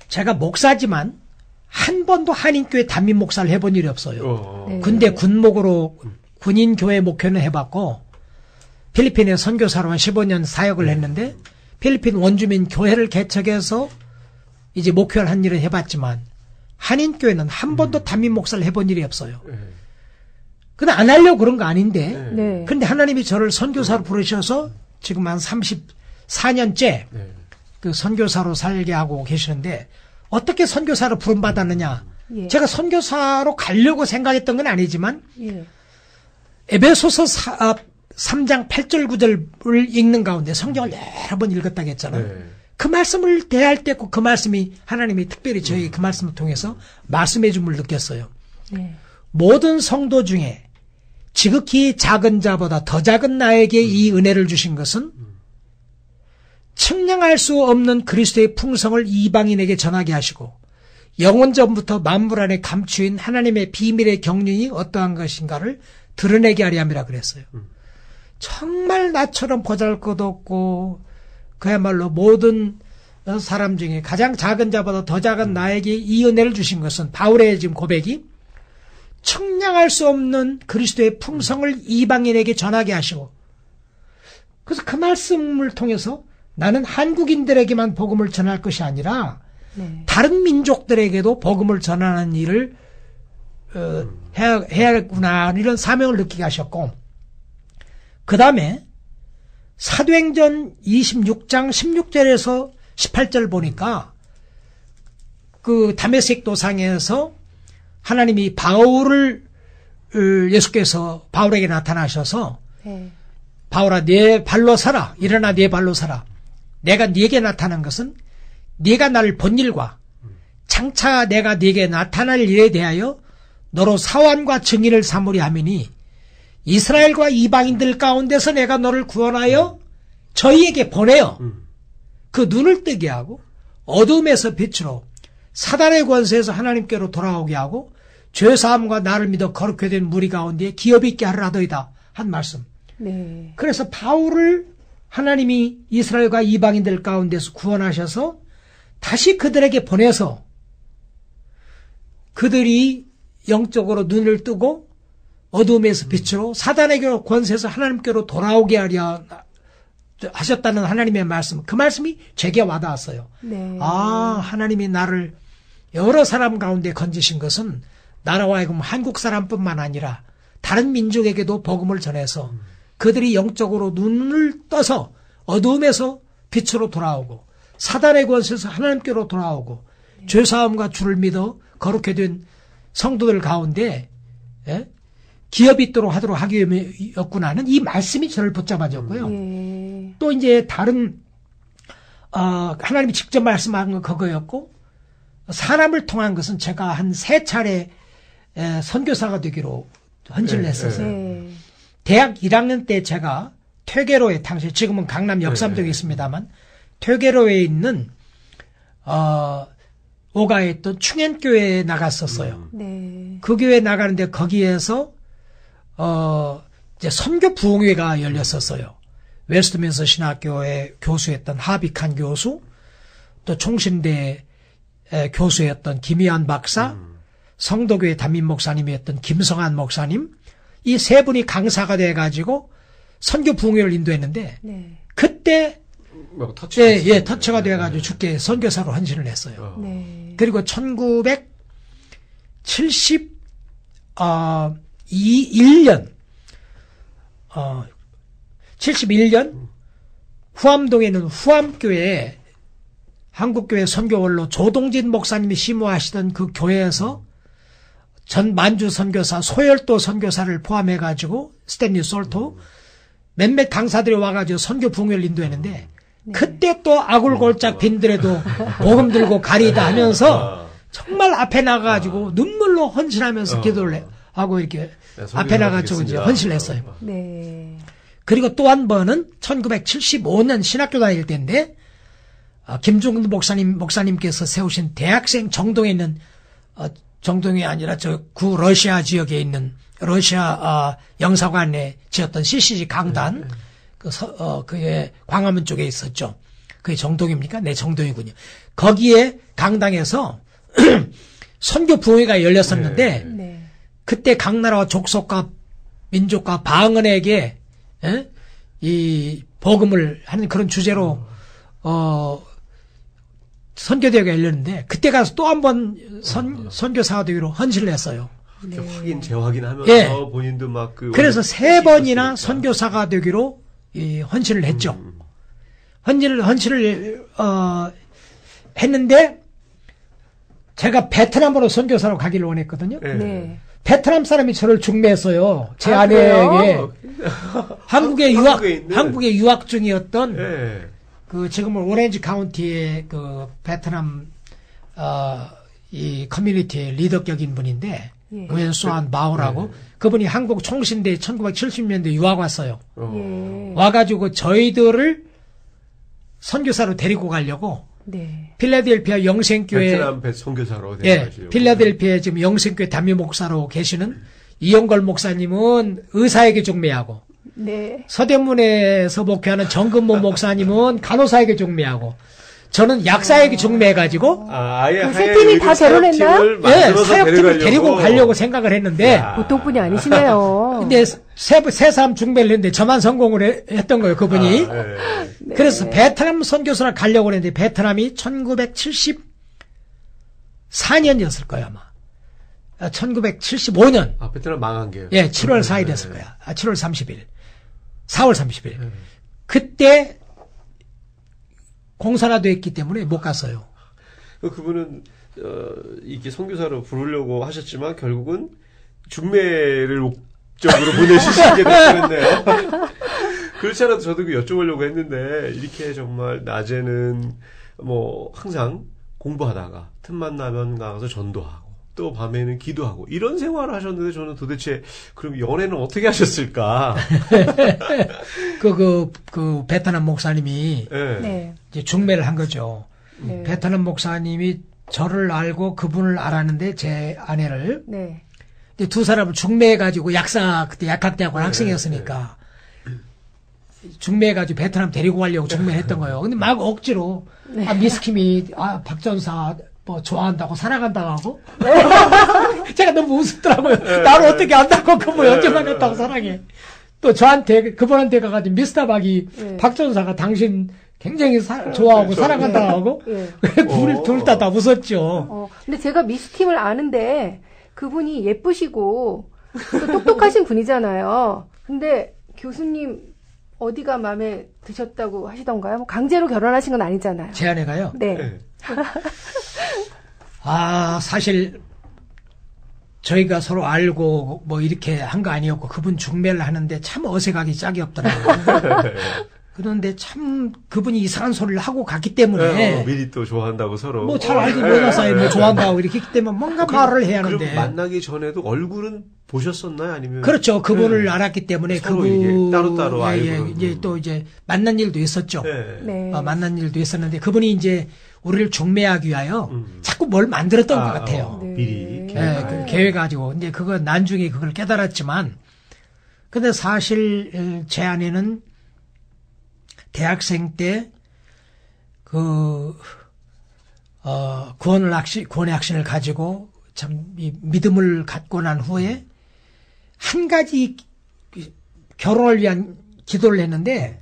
제가 목사지만 한 번도 한인교회 담임 목사를 해본 일이 없어요. 네. 근데 군목으로 군인교회 목회는 해봤고 필리핀에 선교사로 한 15년 사역을 했는데 필리핀 원주민 교회를 개척해서 이제 목회를 한 일을 해봤지만 한인교회는 한 번도 담임 목사를 해본 일이 없어요. 근데 안 하려고 그런 거 아닌데 네. 근데 하나님이 저를 선교사로 부르셔서 지금 한 34년째 그 선교사로 살게 하고 계시는데 어떻게 선교사로 부름받았느냐. 예. 제가 선교사로 가려고 생각했던 건 아니지만 예. 에베소서 3장 8절 9절을 읽는 가운데 성경을 여러 번 읽었다고 했잖아요. 그 말씀을 대할 때 그 말씀이 하나님이 특별히 저희 그 말씀을 통해서 말씀해 줌을 느꼈어요. 네. 모든 성도 중에 지극히 작은 자보다 더 작은 나에게 이 은혜를 주신 것은 측량할 수 없는 그리스도의 풍성을 이방인에게 전하게 하시고 영원 전부터 만물 안에 감추인 하나님의 비밀의 경륜이 어떠한 것인가를 드러내게 하려 함이라 그랬어요. 정말 나처럼 보잘것없고 그야말로 모든 사람 중에 가장 작은 자보다 더 작은 나에게 이 은혜를 주신 것은 바울의 지금 고백이 측량할 수 없는 그리스도의 풍성을 이방인에게 전하게 하시고 그래서 그 말씀을 통해서 나는 한국인들에게만 복음을 전할 것이 아니라 네. 다른 민족들에게도 복음을 전하는 일을 해야겠구나 이런 사명을 느끼게 하셨고 그 다음에 사도행전 26장 16절에서 18절 보니까 그 다메섹 도상에서 하나님이 바울을 예수께서 바울에게 나타나셔서 네. 바울아 네 발로 서라 일어나 네 발로 서라 내가 네게 나타난 것은 네가 나를 본 일과 장차 내가 네게 나타날 일에 대하여 너로 사환과 증인을 삼으려 함이니 이스라엘과 이방인들 가운데서 내가 너를 구원하여 저희에게 보내어 그 눈을 뜨게 하고 어둠에서 빛으로 사단의 권세에서 하나님께로 돌아오게 하고 죄사함과 나를 믿어 거룩히 된 무리 가운데 기업 있게 하려 하더이다 한 말씀. 네. 그래서 바울을 하나님이 이스라엘과 이방인들 가운데서 구원하셔서 다시 그들에게 보내서 그들이 영적으로 눈을 뜨고 어둠에서 빛으로 사단의 권세에서 하나님께로 돌아오게 하려 하셨다는 하나님의 말씀, 그 말씀이 제게 와닿았어요. 네. 아, 하나님이 나를 여러 사람 가운데 건지신 것은 나라와 하여금 한국 사람뿐만 아니라 다른 민족에게도 복음을 전해서 그들이 영적으로 눈을 떠서 어두움에서 빛으로 돌아오고 사단의 권세에서 하나님께로 돌아오고 죄사함과 주를 믿어 거룩해 된 성도들 가운데 기업이 있도록 하도록 하기 위함이었구나는 이 말씀이 저를 붙잡아줬고요. 예. 또 이제 다른 하나님이 직접 말씀한 건 그거였고 사람을 통한 것은 제가 한 3차례 선교사가 되기로 헌신을 했었어요. 네. 대학 1학년 때 제가 퇴계로에 당시 지금은 강남 역삼동에 있습니다만 퇴계로에 있는 오가에 있던 충현교회에 나갔었어요. 네. 그 교회 나가는데 거기에서 이제 선교 부흥회가 열렸었어요. 웨스트민스터 신학교에 교수였던 하비칸 교수, 또 총신대 교수였던 김희환 박사, 성도교회 담임 목사님이었던 김성한 목사님, 이 세 분이 강사가 돼가지고 선교 부흥회를 인도했는데 네. 그때 터치가 돼가지고 죽게 선교사로 헌신을 했어요. 네. 그리고 71년 후암동에 있는 후암교회에 한국교회 선교원로 조동진 목사님이 심호하시던 그 교회에서 전 만주 선교사 소열도 선교사를 포함해가지고 스탠리 솔토 몇몇 강사들이 와가지고 선교 부흥회를 인도했는데 그때 또 아굴골짝 빈들에도 복음 들고 가리다 하면서 정말 앞에 나가가지고 눈물로 헌신하면서 기도를 하고 이렇게 앞에 나가지고 이제 헌신을 했어요. 네. 그리고 또 한 번은 1975년 신학교 다닐 때인데 김종근 목사님께서 세우신 대학생 정동에 있는 정동이 아니라 저 구 러시아 지역에 있는 러시아 영사관에 지었던 CCG 강단 그게 광화문 쪽에 있었죠. 그게 정동입니까? 네, 정동이군요. 거기에 강당에서 선교 부흥회가 열렸었는데 네. 그때 각 나라와 족속과 민족과 방언에게 이 복음을 하는 그런 주제로 선교대회가 열렸는데 그때 가서 또 한 번 선교사도위로 헌신을 했어요. 네. 재확인하면서 예. 본인도 막 그래서 3번이나 선교사가 되기로 헌신을 했죠. 헌신을 했는데 제가 베트남으로 선교사로 가기를 원했거든요. 네. 네. 베트남 사람이 저를 중매했어요. 제 아, 아내에게 그래요? 한국에 유학 중이었던 네. 그 지금은 오렌지 카운티의 그 베트남 이 커뮤니티의 리더격인 분인데 예. 웬수안 마오라고 그분이 한국 총신대에 1970년대 유학 왔어요. 예. 와가지고 저희들을 선교사로 데리고 가려고 네. 필라델피아 영생교회 베트남 선교사로 예, 필라델피아 지금 영생교회 담임 목사로 계시는 이용걸 목사님은 의사에게 중매하고 네. 서대문에서 목회하는 정근모 목사님은 간호사에게 중매하고 저는 약사에게 중매해가지고 아예 그세 팀이 다 결혼했나요? 예, 사역팀을 데리고 가려고 생각을 했는데 보통 분이 아니시네요. 근데 세 사람 중매를 했는데 저만 성공을 했던 거예요, 그분이. 네. 그래서 베트남 선교사를 가려고 했는데 베트남이 1974년이었을 거예요, 아마. 1975년. 베트남 망한 게요. 예, 7월 4일이었을 거야. 7월 30일. 4월 30일. 그때 공산화됐기 때문에 못 갔어요. 그분은 이렇게 선교사로 부르려고 하셨지만 결국은 중매를 목적으로 보내시게 됐네요. 그렇지 않아도 저도 여쭤보려고 했는데 이렇게 정말 낮에는 뭐 항상 공부하다가 틈만 나면 가서 전도하고 또 밤에는 기도하고 이런 생활을 하셨는데 저는 도대체 그럼 연애는 어떻게 하셨을까? 그 베트남 목사님이 네. 네. 이제 중매를 한 거죠. 네. 베트남 목사님이 저를 알고 그분을 알았는데 제 아내를 네. 근데 두 사람을 중매해가지고 그때 약학대학원 학생이었으니까 중매해가지고 베트남 데리고 가려고 중매를 했던 거예요. 근데 막 억지로 미스킴이 박전사 뭐 좋아한다고 사랑한다고 하고 제가 너무 우습더라고요. 나를 어떻게 안다고 그분 언제만 했다고 사랑해. 또 저한테 그분한테 가가지고 미스터 박이 박전사가 당신 굉장히 좋아하고 사랑한다고 하고 둘 다 웃었죠. 근데 제가 미스팀을 아는데 그분이 예쁘시고 또 똑똑하신 분이잖아요. 근데 교수님 어디가 마음에 드셨다고 하시던가요? 뭐 강제로 결혼하신 건 아니잖아요. 제 아내가요? 네. 사실 저희가 서로 알고 뭐 이렇게 한 거 아니었고 그분 중매를 하는데 참 어색하기 짝이 없더라고요. 그런데 참 그분이 이상한 소리를 하고 갔기 때문에 미리 또 좋아한다고 서로 뭐 잘 알고 몰라서 뭐 좋아한다고 이렇게 했기 때문에 뭔가 말을 해야 하는데 그럼 만나기 전에도 얼굴은 보셨었나요? 아니면 그렇죠. 그분을 알았기 때문에 서로 이게 따로따로 알고 이제 또 이제 만난 일도 있었죠. 네. 만난 일도 있었는데 그분이 이제 우리를 중매하기 위하여 자꾸 뭘 만들었던 것 같아요. 미리 계획가지고. 근데 그거 나중에 그걸 깨달았지만, 근데 사실 제 아내는 대학생 때 구원의 확신을 가지고 참 믿음을 갖고 난 후에 한 가지 결혼을 위한 기도를 했는데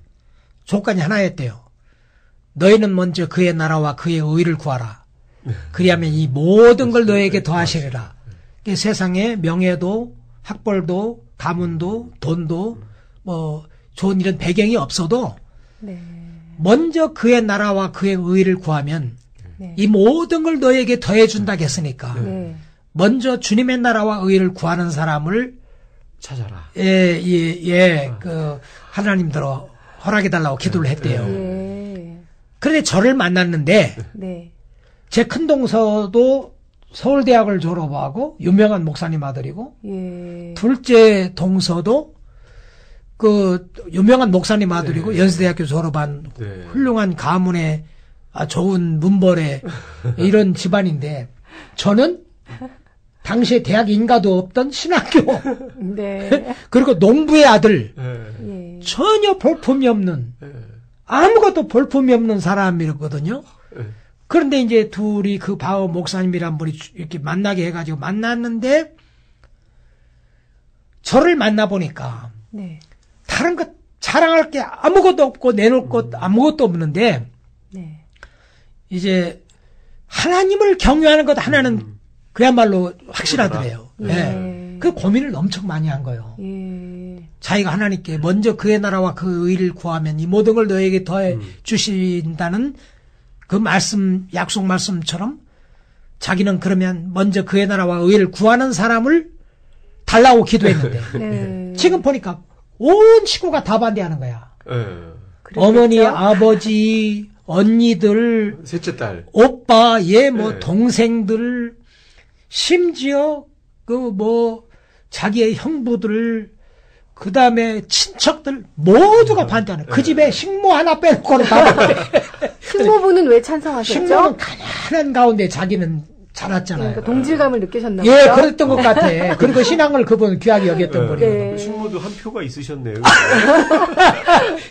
조건이 하나였대요. 너희는 먼저 그의 나라와 그의 의를 구하라. 그리하면 이 모든 걸 너에게 더하시리라. 세상에 명예도 학벌도 가문도 돈도 뭐 좋은 이런 배경이 없어도 먼저 그의 나라와 그의 의를 구하면 이 모든 걸 너에게 더해준다고 했으니까 먼저 주님의 나라와 의를 구하는 사람을 찾아라. 하나님들어 허락해달라고 기도를 했대요. 그런데 저를 만났는데 제 큰 동서도 서울대학을 졸업하고 유명한 목사님 아들이고 둘째 동서도 그 유명한 목사님 아들이고 연세대학교 졸업한 훌륭한 가문의 좋은 문벌의 이런 집안인데 저는 당시에 대학 인가도 없던 신학교 네. 그리고 농부의 아들 예. 예. 전혀 볼품이 없는 예. 아무것도 볼품이 없는 사람이거든요. 예. 그런데 이제 둘이 그 바오 목사님이란 분이 이렇게 만나게 해가지고 만났는데 저를 만나보니까 네. 다른 것 자랑할 게 아무것도 없고 내놓을 것 아무것도 없는데 네. 이제 하나님을 경외하는 것 하나는 그야말로 확실하더래요. 예. 예. 그 고민을 엄청 많이 한 거예요. 예. 자기가 하나님께 먼저 그의 나라와 그 의를 구하면 이 모든 걸 너에게 더해 주신다는 그 말씀, 약속 말씀처럼 자기는 그러면 먼저 그의 나라와 의를 구하는 사람을 달라고 기도했는데 네. 지금 보니까 온 식구가 다 반대하는 거야. 예. 그랬겠죠? 어머니, 아버지, 언니들, 셋째 딸. 오빠, 얘 뭐 네. 동생들, 심지어 그 뭐 자기의 형부들, 그 다음에 친척들 모두가 반대하는. 그 집에 식모 하나 빼놓고는 다 반대. 식모부는 왜 찬성하셨죠? 식모는 가난한 가운데 자기는 자랐잖아요. 그러니까 동질감을 느끼셨나 보죠? 예, 그랬던 것 같아. 그리고 신앙을 그분 귀하게 여겼던 분이에요. 네. 식모도 한 표가 있으셨네요.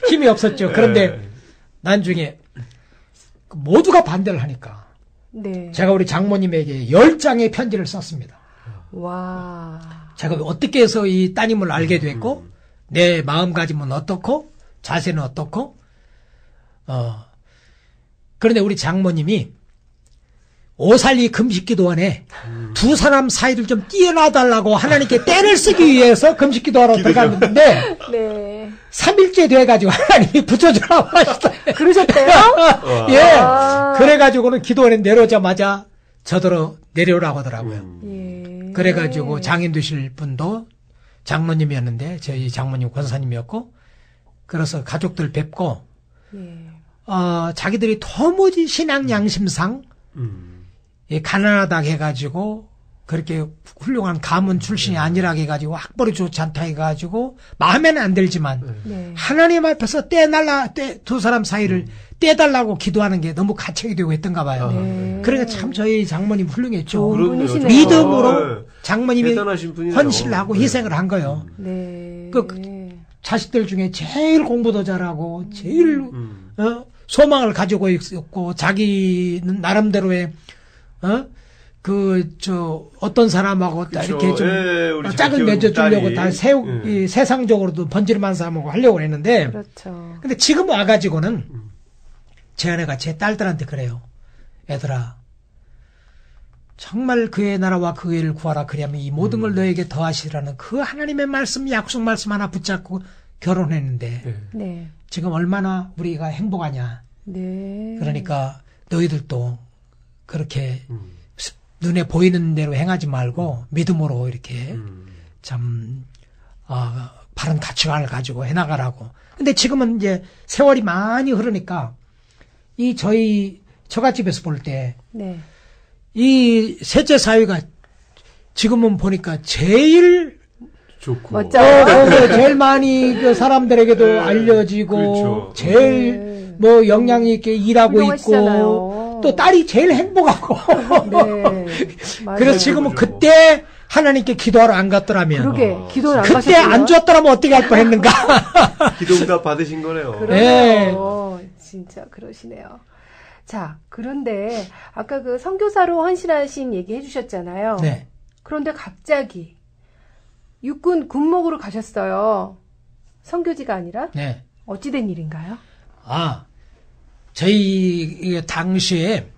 힘이 없었죠. 그런데 예. 나중에 모두가 반대를 하니까 네. 제가 우리 장모님에게 10장의 편지를 썼습니다. 와. 제가 어떻게 해서 이 따님을 알게 됐고 내 마음가짐은 어떻고 자세는 어떻고 그런데 우리 장모님이 오살리 금식기도원에 두 사람 사이를 좀 띄어놔달라고 하나님께 때를 쓰기 위해서 금식기도하러 들어갔는데 네. 3일째 돼가지고 하나님이 붙여주라고 하셨어요. 그러셨대요? 예. 아. 그래가지고는 기도원에 내려오자마자 저더러 내려오라고 하더라고요. 예. 그래가지고 장인 되실 분도 장로님이었는데 저희 장모님 권사님이었고 그래서 가족들 뵙고 예. 자기들이 도무지 신앙 양심상 예, 가난하다 해가지고 그렇게 훌륭한 가문 출신이 아니라 해가지고 학벌이 좋지 않다 해가지고 마음에는 안 들지만 네. 하나님 앞에서 두 사람 사이를 떼달라고 기도하는 게 너무 가책이 되고 했던가 봐요. 네. 그러니까 참 저희 장모님 훌륭했죠. 좋은 그렇네요. 분이시네요. 믿음으로 네. 장모님이 대단하신 분이네요. 헌신을 하고 네. 희생을 한 거예요. 네. 자식들 중에 제일 공부도 잘하고 제일 소망을 가지고 있었고 자기는 나름대로의 어떤 사람하고 그쵸. 이렇게 좀 예, 우리 짝을 잘 맺어주려고 키우는 다 딸이. 세상적으로도 번지르만 사람하고 하려고 했는데 그렇죠. 근데 지금 와가지고는 제 아내가 제 딸들한테 그래요. 애들아 정말 그의 나라와 그 의를 구하라 그리하면 이 모든 걸 너에게 더하시라는 그 하나님의 말씀 약속 말씀 하나 붙잡고 결혼했는데 네. 네. 지금 얼마나 우리가 행복하냐. 네. 그러니까 너희들도 그렇게 눈에 보이는 대로 행하지 말고 믿음으로 이렇게 참 바른 가치관을 가지고 해나가라고. 근데 지금은 이제 세월이 많이 흐르니까 이 처갓집에서 볼 때 네. 이 셋째 사위가 지금은 보니까 제일 좋고. 멋져. 제일 많이 그 사람들에게도 네, 알려지고 그렇죠. 제일 네. 뭐 영향 있게 일하고 훌륭하시잖아요. 있고 또 딸이 제일 행복하고 네. 맞아요. 그래서 지금은 그죠. 그때 하나님께 기도하러 안 갔더라면 그러게 기도를 안 그때 가셨어요. 안 줬더라면 어떻게 할 뻔했는가. 기도응답 받으신 거네요. 그러네요. 진짜 그러시네요. 자, 그런데 아까 그 선교사로 헌신하신 얘기 해주셨잖아요. 네. 그런데 갑자기 육군 군목으로 가셨어요. 선교지가 아니라 네. 어찌된 일인가요? 저희 당시에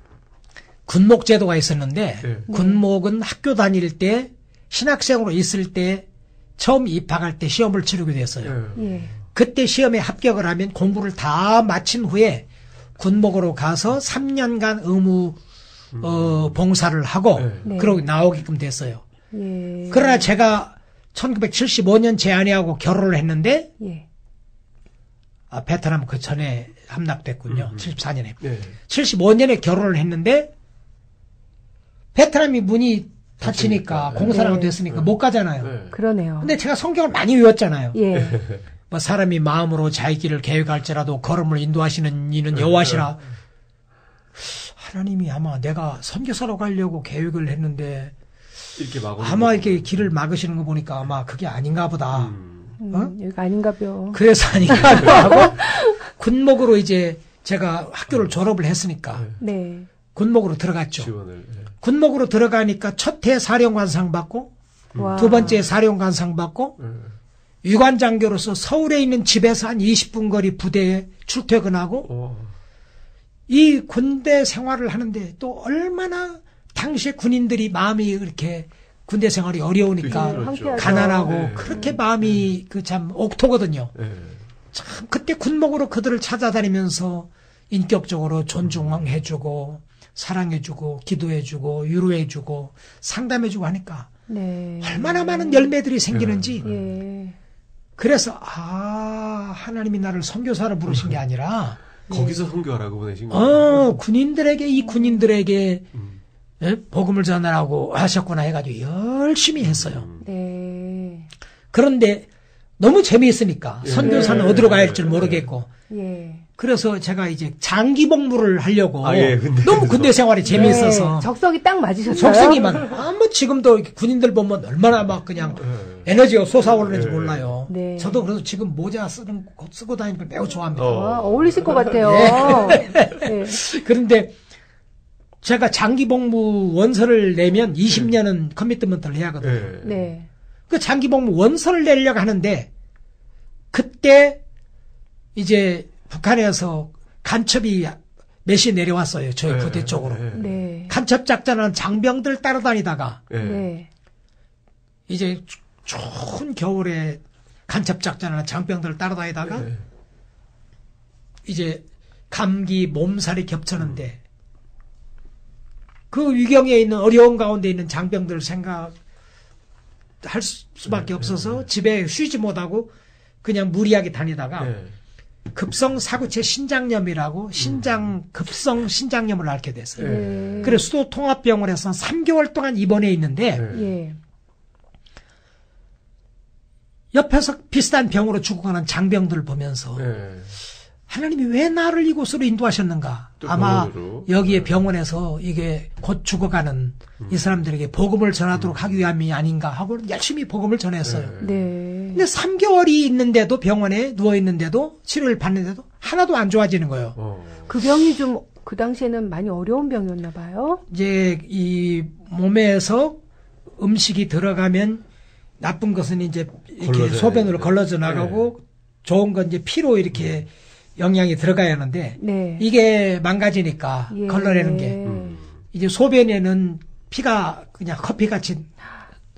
군목 제도가 있었는데 네. 군목은 학교 다닐 때 신학생으로 있을 때 처음 입학할 때 시험을 치르게 됐어요. 네. 예. 그때 시험에 합격을 하면 공부를 다 마친 후에 군목으로 가서 3년간 의무 봉사를 하고 네. 그러고 나오게끔 됐어요. 예. 그러나 제가 1975년 제 아내하고 결혼을 했는데 예. 베트남 그 전에 함락됐군요. 74년에. 네. 75년에 결혼을 했는데 베트남이 문이 닫히니까 닫히니까. 공산화가 네. 됐으니까 못 가잖아요. 네. 그러네요. 근데 제가 성경을 많이 외웠잖아요. 예. 뭐 사람이 마음으로 자기 길을 계획할지라도 걸음을 인도하시는 이는 여호와시라. 하나님이 아마 내가 선교사로 가려고 계획을 했는데 이렇게 막고 아마 이렇게 길을 막으시는 거 보니까 아마 그게 아닌가 보다. 여기가 아닌가벼. 그래서 아닌가 하고 군목으로 이제 제가 학교를 졸업을 했으니까 네. 군목으로 들어갔죠. 지원을. 군목으로 들어가니까 첫 해 사령관상 받고 와. 두 번째 사령관상 받고 유관장교로서 서울에 있는 집에서 한 20분 거리 부대에 출퇴근하고 이 군대 생활을 하는데 또 얼마나 당시에 군인들이 마음이 이렇게 군대 생활이 어려우니까 그렇죠. 가난하고 네. 그렇게 마음이 그 참 옥토거든요. 네. 참 그때 군목으로 그들을 찾아다니면서 인격적으로 존중해주고 사랑해주고 기도해주고 위로해주고 상담해주고 하니까 네. 얼마나 많은 열매들이 생기는지 예. 그래서 하나님이 나를 선교사로 부르신 게 아니라 거기서 선교하라고 보내신 거예요. 군인들에게 이 군인들에게 복음을 전하라고 하셨구나 해가지고 열심히 했어요. 네. 그런데 너무 재미있으니까 선교사는 어디로 가야 할지 모르겠고 예. 그래서 제가 이제 장기 복무를 하려고 근데 너무 군대 생활이 재미있어서 네. 적성이 딱 맞으셨어요. 적성이만 뭐 지금도 이렇게 군인들 보면 얼마나 막 그냥 에너지가 솟아오르는지 몰라요. 네. 저도 그래서 지금 모자 쓰고 다니는 걸 매우 좋아합니다. 어울리실 것 같아요. 네. 그런데 제가 장기 복무 원서를 내면 20년은 커미트먼트를 해야 하거든요. 네. 그 장기 복무 원서를 내려고 하는데 그때 이제 북한에서 간첩이 몇이 내려왔어요. 저희 부대 쪽으로. 네. 간첩 작전하는 장병들 따라다니다가 네. 이제 추운 겨울에 간첩 작전하는 장병들 따라다니다가 이제 감기 몸살이 겹쳤는데 그 위경에 있는 어려운 가운데 있는 장병들 생각할 수밖에 없어서 집에 쉬지 못하고 그냥 무리하게 다니다가 급성 사구체 신장염이라고 급성 신장염을 앓게 됐어요. 그래서 수도 통합병원에서 3개월 동안 입원해 있는데 예. 옆에서 비슷한 병으로 죽어가는 장병들을 보면서 하나님이 왜 나를 이곳으로 인도하셨는가? 아마 병원으로. 여기에 병원에서 이게 곧 죽어가는 이 사람들에게 복음을 전하도록 하기 위함이 아닌가 하고 열심히 복음을 전했어요. 네. 근데 3개월이 있는데도 병원에 누워 있는데도 치료를 받는데도 하나도 안 좋아지는 거예요. 그 병이 좀 그 당시에는 많이 어려운 병이었나 봐요. 이제 이 몸에서 음식이 들어가면 나쁜 것은 이제 이렇게 소변으로 걸러져 나가고 좋은 건 이제 피로 이렇게 영양이 들어가야 하는데 네. 이게 망가지니까 예. 걸러내는 게 이제 소변에는 피가 그냥 커피같이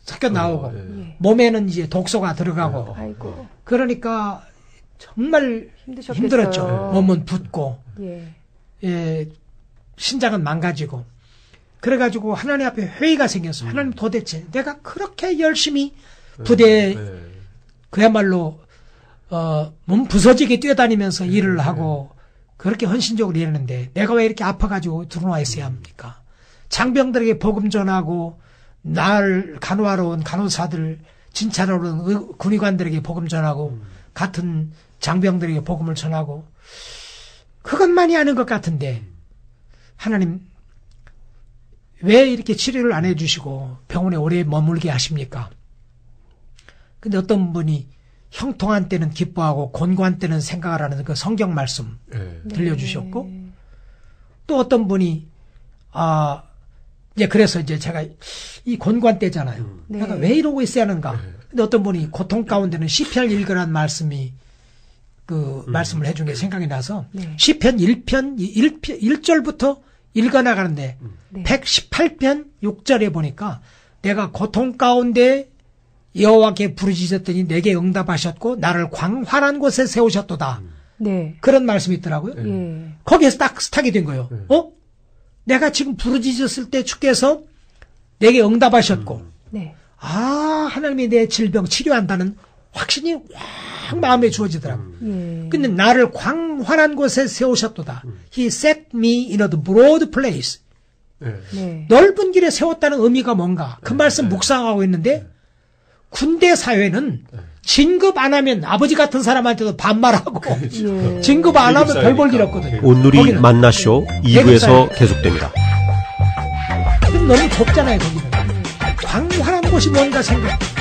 섞여 나오고 몸에는 이제 독소가 들어가고 아이고. 그러니까 정말 힘드셨겠어요. 힘들었죠. 몸은 붓고 예. 예, 신장은 망가지고 그래가지고 하나님 앞에 회의가 생겼어요. 하나님 도대체 내가 그렇게 열심히 부대에 그야말로 몸 부서지게 뛰어다니면서 일을 하고 그렇게 헌신적으로 일했는데 내가 왜 이렇게 아파가지고 들어와 있어야 합니까? 장병들에게 복음 전하고 날 간호하러 온 간호사들 진찰하러 온 군의관들에게 복음 전하고 같은 장병들에게 복음을 전하고 그것만이 아닌 것 같은데 하나님 왜 이렇게 치료를 안 해주시고 병원에 오래 머물게 하십니까? 근데 어떤 분이 형통한 때는 기뻐하고 곤고한 때는 생각하라는 그 성경 말씀 들려주셨고 또 어떤 분이 이제 그래서 이제 제가 이 곤고한 때잖아요. 내가 왜 이러고 있어야 하는가? 근데 어떤 분이 고통 가운데는 시편 읽으라는 말씀이 그 말씀을 해준 게 생각이 나서 시편 1절부터 읽어나가는데 118편 6절에 보니까 내가 고통 가운데 여호와께 부르짖었더니 내게 응답하셨고 나를 광활한 곳에 세우셨도다. 네. 그런 말씀이 있더라고요. 예. 거기에서 딱 스탁이 된 거예요. 내가 지금 부르짖었을 때 주께서 내게 응답하셨고 네. 하나님이 내 질병 치료한다는 확신이 확 마음에 주어지더라고요. 예. 근데 나를 광활한 곳에 세우셨도다. He set me in a broad place. 네. 넓은 길에 세웠다는 의미가 뭔가 그 말씀 묵상하고 있는데 군대 사회는 진급 안 하면 아버지 같은 사람한테도 반말하고 예. 진급 안 하면 별 볼 일 없거든요. 온누리 거기는 만나쇼 2부에서 계속됩니다. 너무 좁잖아요, 거기는. 것이 뭔가 생각.